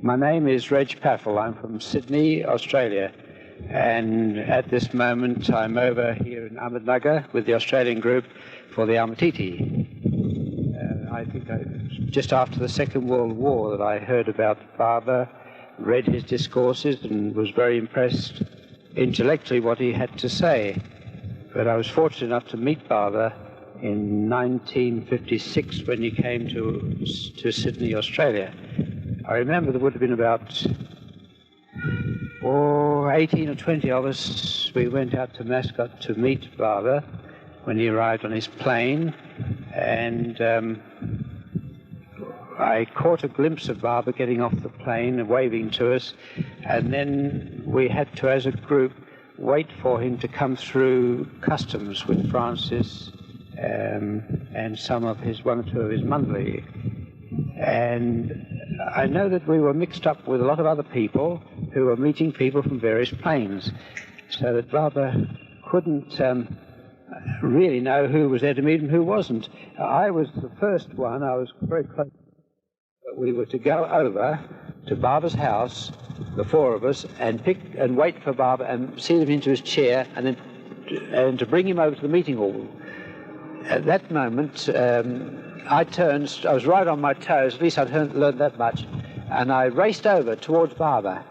My name is Reg Paffle. I'm from Sydney, Australia. And at this moment, I'm over here in Ahmednagar with the Australian group for the Amatiti. I think just after the Second World War that I heard about Baba, read his discourses, and was very impressed intellectually what he had to say. But I was fortunate enough to meet Baba in 1956 when he came to Sydney, Australia. I remember there would have been about 18 or 20 of us. We went out to Mascot to meet Baba when he arrived on his plane, and I caught a glimpse of Baba getting off the plane and waving to us, and then we had to, as a group, wait for him to come through customs with Francis and some of his, one or two of his Mandali. And I know that we were mixed up with a lot of other people who were meeting people from various planes, so that Baba couldn't really know who was there to meet and who wasn't. I was the first one. I was very close. We were to go over to Baba's house, the four of us, and wait for Baba and see him into his chair, and to bring him over to the meeting hall. At that moment, I was right on my toes, at least I'd learned that much, and I raced over towards Baba.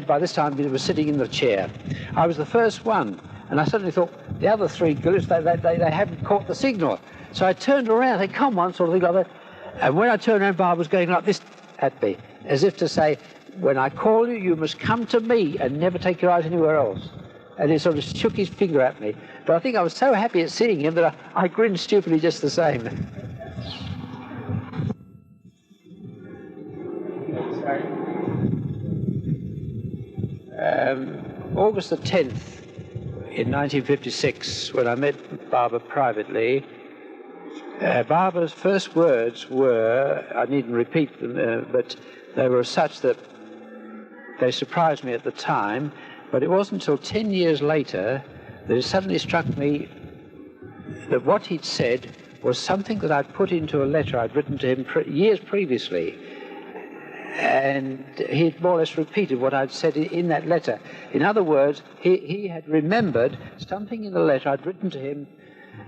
By this time, he was sitting in the chair. I was the first one, and I suddenly thought, the other three gillies, they haven't caught the signal. So I turned around, they come on, sort of thing like that. And when I turned around, Baba was going like this at me, as if to say, when I call you, you must come to me and never take your eyes anywhere else. And he sort of shook his finger at me. But I think I was so happy at seeing him that I grinned stupidly just the same. August the 10th in 1956, when I met Baba privately, Baba's first words were, I needn't repeat them, but they were such that they surprised me at the time, but it wasn't until 10 years later that it suddenly struck me that what he'd said was something that I'd put into a letter I'd written to him years previously. And he'd more or less repeated what I'd said in that letter. In other words, he had remembered something in the letter I'd written to him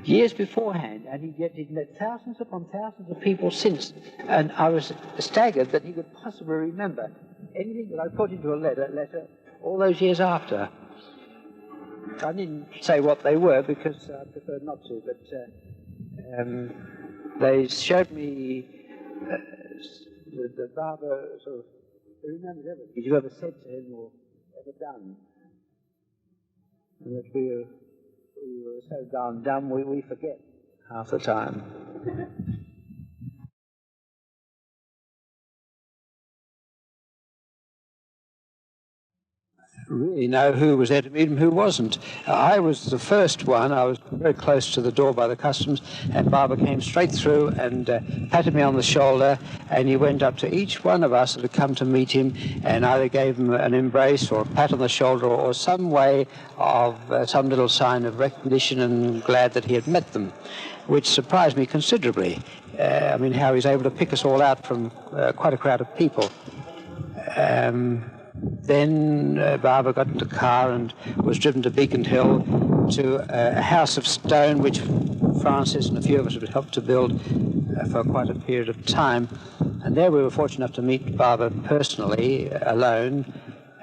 years beforehand, and he'd met thousands upon thousands of people since. And I was staggered that he could possibly remember anything that I put into a letter all those years after. I didn't say what they were because I preferred not to, but they showed me the Baba sort of remembered everything you ever said to him or ever done. And that we were so darn dumb we forget half the time. Really know who was there to meet him, who wasn't. I was the first one. I was very close to the door by the customs, and Baba came straight through and patted me on the shoulder, and he went up to each one of us that had come to meet him and either gave him an embrace or a pat on the shoulder or some way of some little sign of recognition and glad that he had met them, which surprised me considerably. I mean, how he's able to pick us all out from quite a crowd of people. Then Baba got into the car and was driven to Beacon Hill to a house of stone which Francis and a few of us had helped to build for quite a period of time. And there we were fortunate enough to meet Baba personally, alone.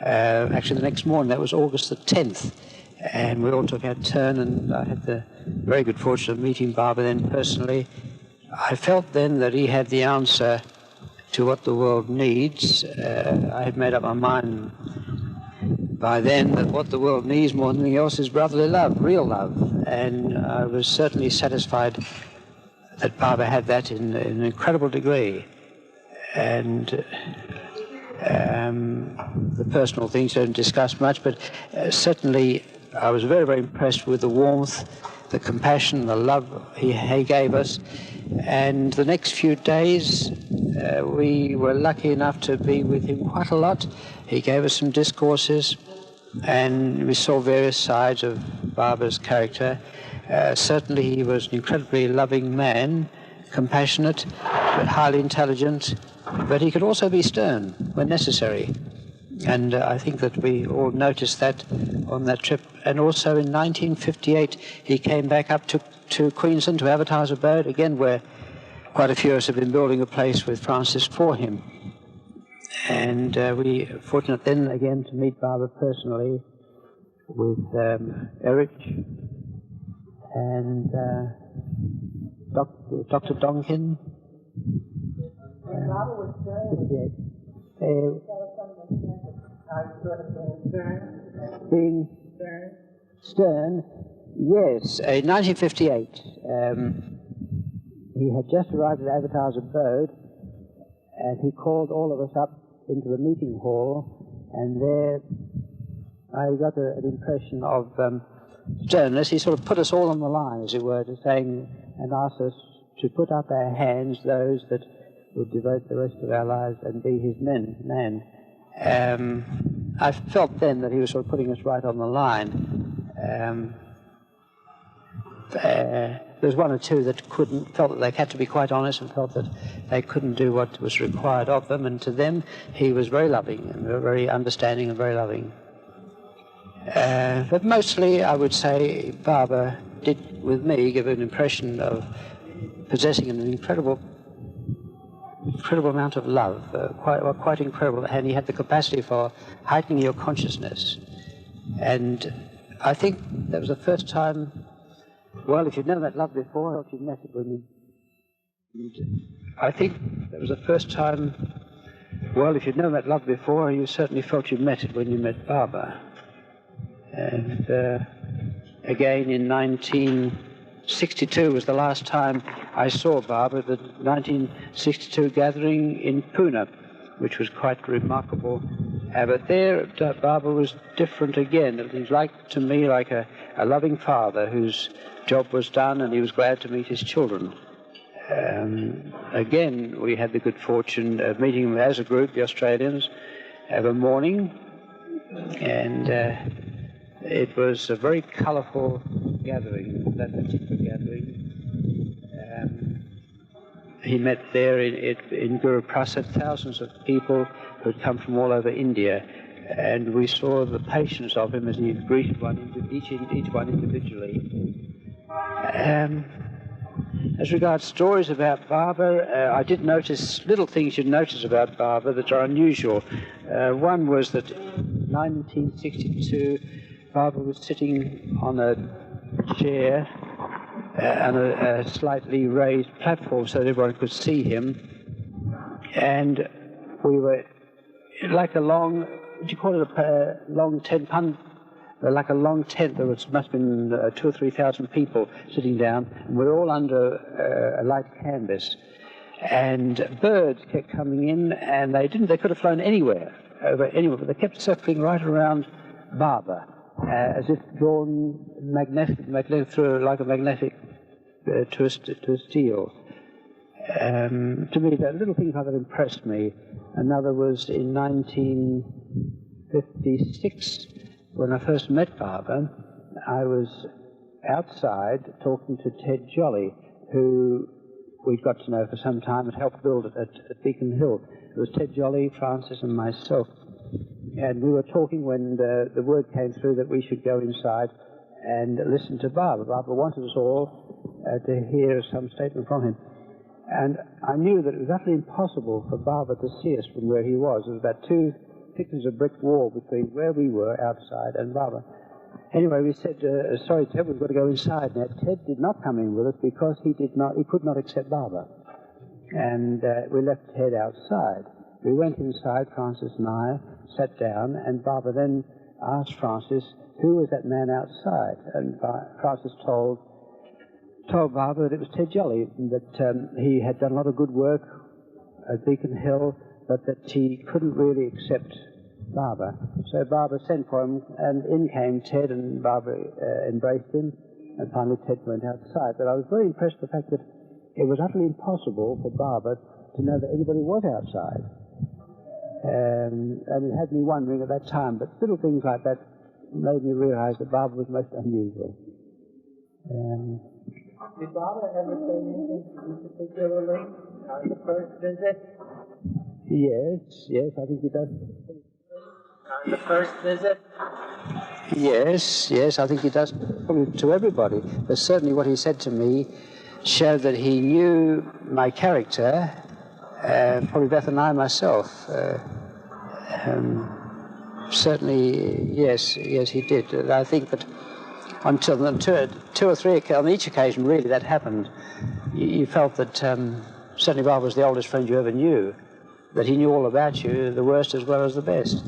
Actually, the next morning, that was August the 10th. And we all took our turn, and I had the very good fortune of meeting Baba then personally. I felt then that he had the answer to what the world needs. I had made up my mind by then that what the world needs more than anything else is brotherly love, real love. And I was certainly satisfied that Baba had that in an incredible degree. And the personal things don't discuss much, but certainly I was very, very impressed with the warmth, the compassion, the love he gave us. And the next few days, we were lucky enough to be with him quite a lot. He gave us some discourses, and we saw various sides of Baba's character. Certainly he was an incredibly loving man, compassionate. highly intelligent, but he could also be stern when necessary. And I think that we all noticed that on that trip. And also in 1958, he came back up to Queensland, to Avatar's abode, again where quite a few of us have been building a place with Francis for him. And we were fortunate then again to meet Baba personally with Eric and Dr. Donkin. Being stern, yes. In 1958, he had just arrived at Avatar's abode, and he called all of us up into the meeting hall, and there I got an impression of sternness. He sort of put us all on the line, as it were, to saying, and asked us to put up our hands, those that would devote the rest of our lives and be his man. I felt then that he was sort of putting us right on the line. There's one or two that felt that they had to be quite honest and felt that they couldn't do what was required of them, and to them he was very loving and very understanding and very loving. But mostly, I would say, Baba did, with me, give an impression of possessing an incredible amount of love, quite incredible, and he had the capacity for heightening your consciousness. And I think that was the first time, well, if you'd known that love before, or if you'd met it when I think that was the first time, well, if you'd known that love before, you certainly felt you met it when you met Baba. And again in 1962 was the last time I saw Baba, the 1962 gathering in Pune, which was quite remarkable. But there, Baba was different again. It was to me like a loving father whose job was done, and he was glad to meet his children. Again, we had the good fortune of meeting him as a group, the Australians, of a morning, and it was a very colourful gathering, that particular gathering. He met there in Guru Prasad thousands of people who had come from all over India, and we saw the patience of him as he greeted each one individually. As regards stories about Baba, I did notice little things you'd notice about Baba that are unusual. One was that in 1962, Baba was sitting on a chair on a slightly raised platform so that everyone could see him, and we were like a long, what do you call it, a long tent, like a long tent. There must have been 2,000 or 3,000 people sitting down, and we were all under a light canvas, and birds kept coming in, and they could have flown anywhere, but they kept circling right around Baba, as if drawn through like a magnetic to a steel. To me, that little things like that impressed me. Another was in 1956, when I first met Baba. I was outside talking to Ted Jolly, who we'd got to know for some time and helped build it at Beacon Hill. It was Ted Jolly, Francis, and myself. And we were talking when the word came through that we should go inside and listen to Baba. Baba wanted us all to hear some statement from him. And I knew that it was utterly impossible for Baba to see us from where he was. There was about 2 thicknesses of brick wall between where we were outside and Baba. Anyway, we said, sorry, Ted, we've got to go inside. Now, Ted did not come in with us because he could not accept Baba. And we left Ted outside. We went inside, Francis and I, sat down, and Baba then asked Francis, who was that man outside? And Francis told Baba that it was Ted Jolly, that he had done a lot of good work at Beacon Hill, but that he couldn't really accept Baba. So Baba sent for him, and in came Ted, and Baba embraced him, and finally Ted went outside. But I was very impressed with the fact that it was utterly impossible for Baba to know that anybody was outside. And it had me wondering at that time, but little things like that made me realize that Baba was most unusual. Did Baba ever say anything particularly On the first visit? Yes, I think he does. On the first visit? Yes, I think he does. Probably to everybody. But certainly what he said to me showed that he knew my character, probably better than I myself. Certainly, yes, he did. I think that until two or three, on each occasion, really, that happened, you felt that certainly Bob was the oldest friend you ever knew, that he knew all about you, the worst as well as the best.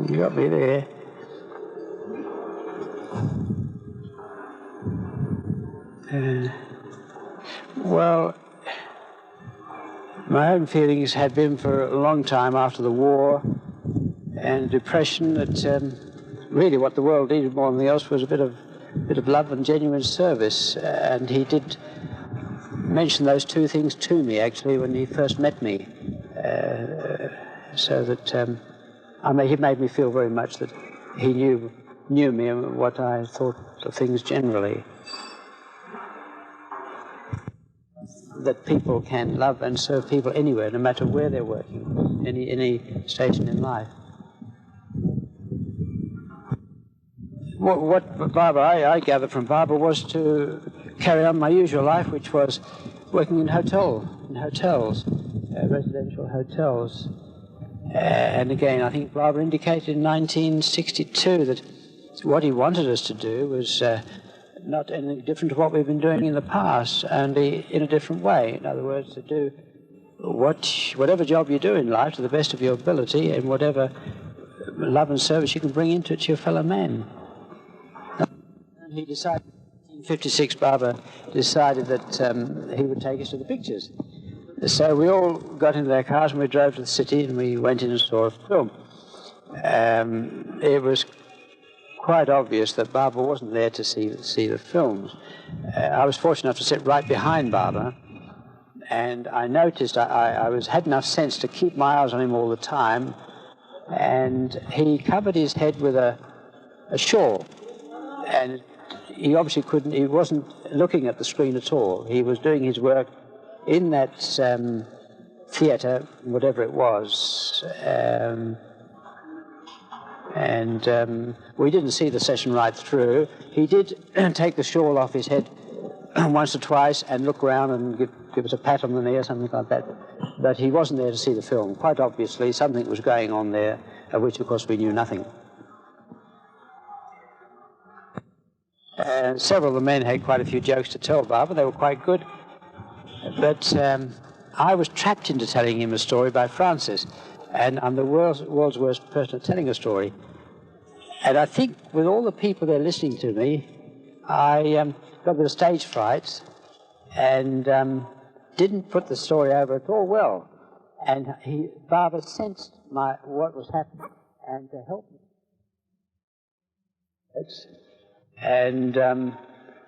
You got me there. Well, my own feelings had been for a long time after the war and depression that really what the world needed more than anything else was a bit of love and genuine service. And he did mention those two things to me, actually, when he first met me. So that he made me feel very much that he knew me and what I thought of things generally. That people can love and serve people anywhere, no matter where they're working, any station in life. What Barbara, I gathered from Barbara, was to carry on my usual life, which was working in hotels, residential hotels. And again, I think Barbara indicated in 1962 that what he wanted us to do was not anything different to what we've been doing in the past, only in a different way. In other words, to do whatever job you do in life to the best of your ability, and whatever love and service you can bring into it to your fellow man. And he decided, in 1956, Barbara decided that he would take us to the pictures. So we all got into their cars and we drove to the city and we went in and saw a film. It was quite obvious that Barbara wasn't there to see the films. I was fortunate enough to sit right behind Barbara, and I noticed I had enough sense to keep my eyes on him all the time, and he covered his head with a shawl, and he wasn't looking at the screen at all. He was doing his work in that theatre, whatever it was. And we didn't see the session right through. He did take the shawl off his head once or twice and look around and give us a pat on the knee or something like that. But he wasn't there to see the film. Quite obviously, something was going on there, of which, of course, we knew nothing. Several of the men had quite a few jokes to tell Barbara. They were quite good. But I was trapped into telling him a story by Francis. And I'm the world's worst person at telling a story. And I think with all the people there listening to me, I got a bit of stage fright and didn't put the story over at all well. And Barbara sensed what was happening and to help me. And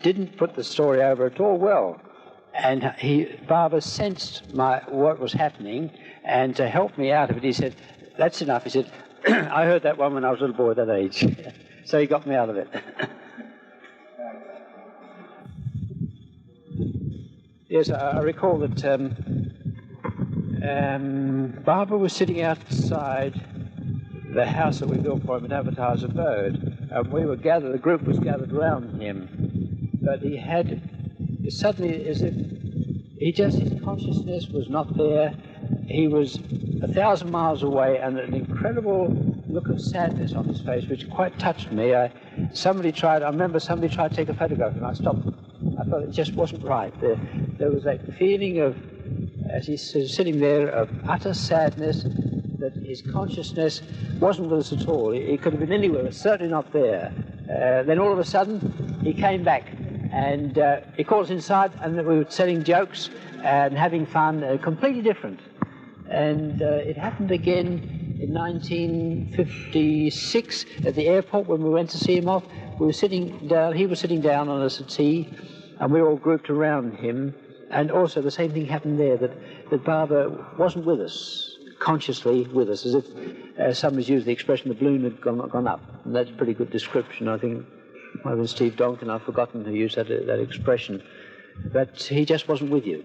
didn't put the story over at all well. And Barbara sensed what was happening, and to help me out of it, he said, "That's enough." He said, "I heard that one when I was a little boy that age." So he got me out of it. Yes, I recall that Barbara was sitting outside the house that we built for him in Avatar's abode, and the group was gathered around him. But he had suddenly, as if his consciousnness was not there. He was 1,000 miles away, and an incredible look of sadness on his face, which quite touched me. I remember somebody tried to take a photograph, and I stopped. I thought it just wasn't right. There was a feeling of, as he's sitting there, of utter sadness, that his consciousness wasn't with us at all. He could have been anywhere, but certainly not there. Then all of a sudden, he came back. And he called us inside, and we were telling jokes and having fun, completely different. And it happened again in 1956 at the airport when we went to see him off. He was sitting down on a settee, and we were all grouped around him. And also the same thing happened there, that Barbara wasn't with us, consciously with us, as if somebody's used the expression, the balloon had gone up. And that's a pretty good description, I think. might have been Steve Donkin, I've forgotten who used that expression, but he just wasn't with you.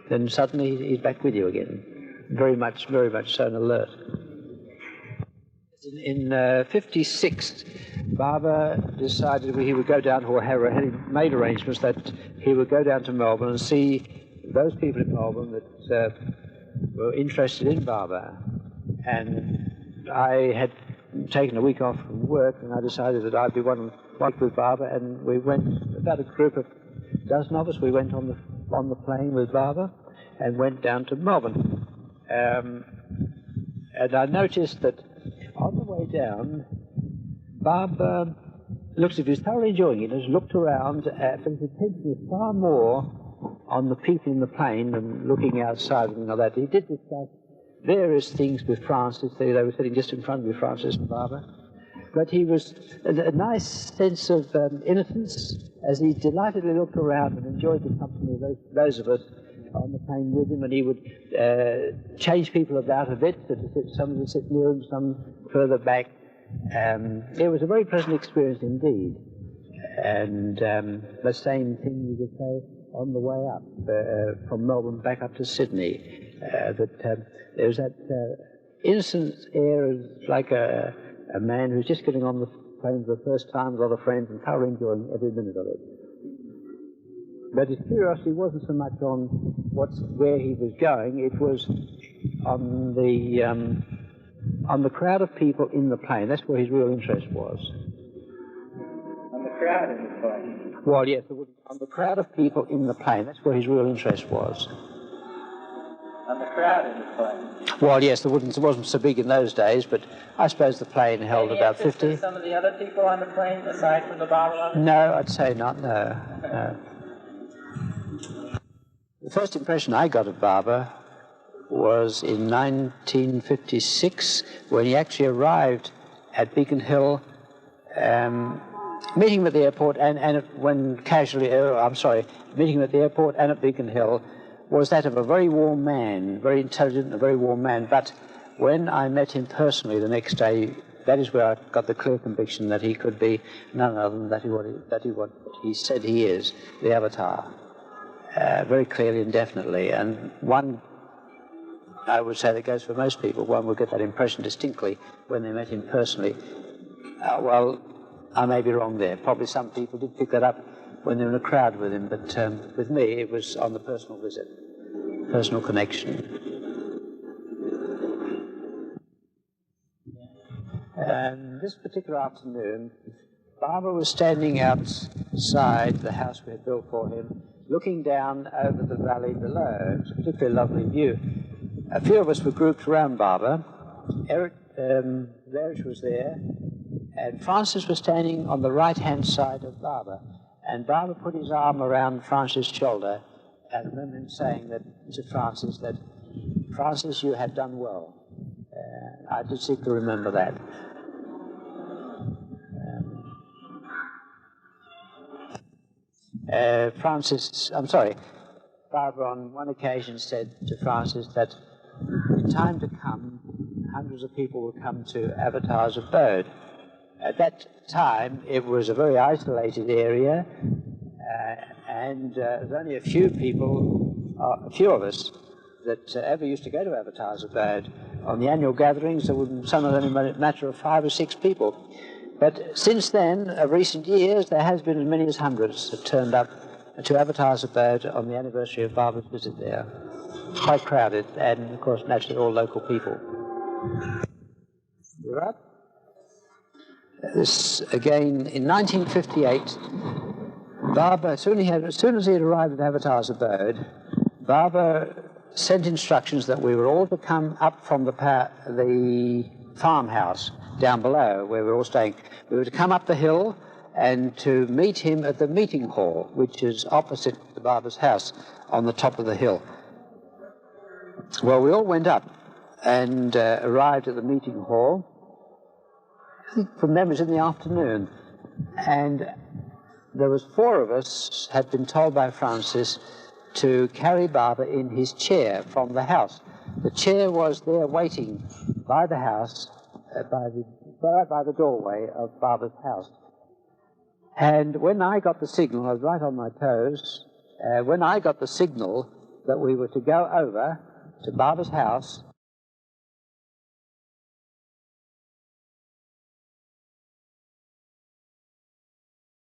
Then suddenly he's back with you again, very much so and alert. In '56, Baba decided he would go down to, or had made arrangements that he would go down to Melbourne and see those people in Melbourne that were interested in Baba. And I had taken a week off from work, and I decided that I'd be one with Baba, and we went, about a group of dozen of us, we went on the plane with Baba and went down to Melbourne. And I noticed that on the way down, Baba looked as if he was thoroughly enjoying it, has looked around, but his attention was far more on the people in the plane than looking outside and all that. He did discuss various things with Francis. They were sitting just in front of me, Francis and Baba. But he was a nice sense of innocence as he delightedly looked around and enjoyed the company of those of us on the plane with him, and he would change people about a bit, some would sit near him, some further back. It was a very pleasant experience indeed. And the same thing you could say on the way up from Melbourne back up to Sydney. That there was that innocent air, as like a man who's just getting on the plane for the first time with other friends and thoroughly enjoying every minute of it. But his curiosity wasn't so much on where he was going, it was on the crowd of people in the plane. That's where his real interest was. On the crowd in the plane? Well, yes, on the crowd of people in the plane. That's where his real interest was. On the crowd in the plane? Well, yes, it wasn't so big in those days, but I suppose the plane held about 50. Some of the other people on the plane, aside from the Baba? No, I'd say not, no. The first impression I got of Baba was in 1956, when he actually arrived at Beacon Hill, meeting him at the airport, meeting him at the airport and at Beacon Hill, was that of a very warm man, very intelligent and a very warm man. But when I met him personally the next day, that is where I got the clear conviction that he could be none other than what he said he is, the Avatar. Very clearly and definitely. And one, I would say that goes for most people, one would get that impression distinctly when they met him personally. Well, I may be wrong there. Probably some people did pick that up when they were in a crowd with him, but with me it was on the personal visit, personal connection. And this particular afternoon, Baba was standing outside the house we had built for him, looking down over the valley below. It was a particularly lovely view. A few of us were grouped around Baba. Reg was there, and Francis was standing on the right-hand side of Baba. And Baba put his arm around Francis' shoulder, and I remember him saying to Francis, Francis, you have done well. I distinctly remember that. Baba on one occasion said to Francis that in time to come, hundreds of people would come to Avatar's abode. At that time, it was a very isolated area, and there was only a few of us that ever used to go to Avatar's abode. On the annual gatherings, there would sometimes only a matter of 5 or 6 people. But since then, of recent years, there has been as many as hundreds that turned up to Avatar's abode on the anniversary of Baba's visit there. Quite crowded, and of course, naturally, all local people. You're up? This, again, in 1958, Baba, as soon as he had arrived at Avatar's abode, Baba sent instructions that we were all to come up from the farmhouse down below where we were all staying. We were to come up the hill and to meet him at the meeting hall, which is opposite the Baba's house on the top of the hill. Well, we all went up and arrived at the meeting hall. I think from memory it was in the afternoon, and there was 4 of us had been told by Francis to carry Baba in his chair from the house. The chair was there waiting by the house, by the doorway of Baba's house. And when I got the signal, I was right on my toes, when I got the signal that we were to go over to Baba's house